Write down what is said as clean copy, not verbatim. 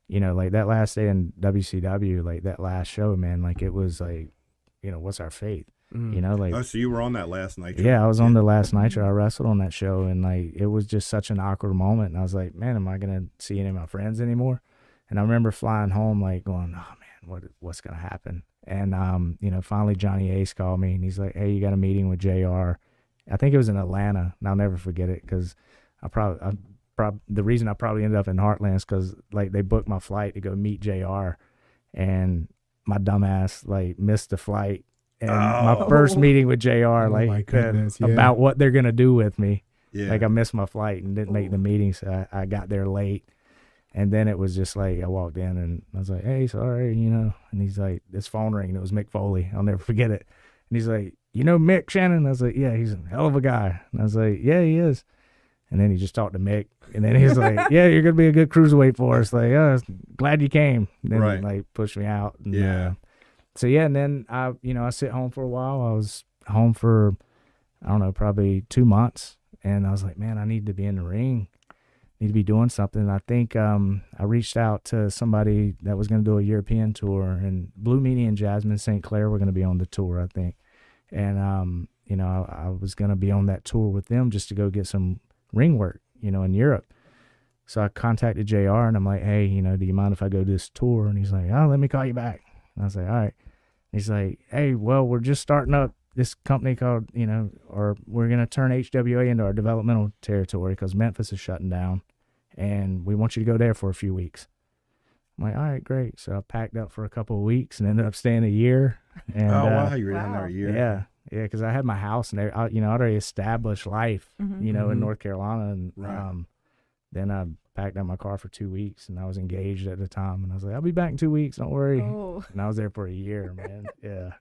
you know, like that last day in WCW, like that last show, man, like it was like, you know, what's our faith? You know, like, Oh, so you were on that last Nitro? yeah, I was on the last Nitro. I wrestled on that show, and like it was just such an awkward moment. And I was like, man, am I gonna see any of my friends anymore? And I remember flying home, like going, oh man, what's gonna happen? And you know, finally Johnny Ace called me, and he's like, hey, you got a meeting with JR. I think it was in Atlanta, and I'll never forget it because the reason I probably ended up in Heartland is because like they booked my flight to go meet JR, and my dumbass like missed the flight. And my first meeting with JR, like about what they're gonna do with me, like I missed my flight and didn't make the meeting, so I got there late. And then it was just like I walked in and I was like, "Hey, sorry, you know." And he's like, "This phone ring." And it was Mick Foley. I'll never forget it. And he's like, "You know Mick Shannon?" I was like, "Yeah, he's a hell of a guy." And I was like, "Yeah, he is." And then he just talked to Mick, and then he's like, "Yeah, you're gonna be a good cruiserweight for us." Like, "Oh, glad you came." And then he like pushed me out. And, so yeah, and then I sit home for a while. I was home for, I don't know, probably 2 months, and I was like, man, I need to be in the ring, need to be doing something. And I think I reached out to somebody that was going to do a European tour, and Blue Meanie and Jasmine St. Clair were going to be on the tour, I think, and I was going to be on that tour with them just to go get some ring work, in Europe. So I contacted JR, and I'm like, hey, do you mind if I go to this tour? And he's like, oh, let me call you back. And I was like, all right. He's like, hey, well, we're just starting up this company called, or we're going to turn HWA into our developmental territory because Memphis is shutting down, and we want you to go there for a few weeks. I'm like, all right, great. So I packed up for a couple of weeks and ended up staying a year. And, wow, you were down there a year. Yeah, because I had my house and I'd already established life, in North Carolina. And then I packed up my car for 2 weeks, and I was engaged at the time. And I was like, I'll be back in 2 weeks, don't worry. Oh. And I was there for a year, man. Yeah.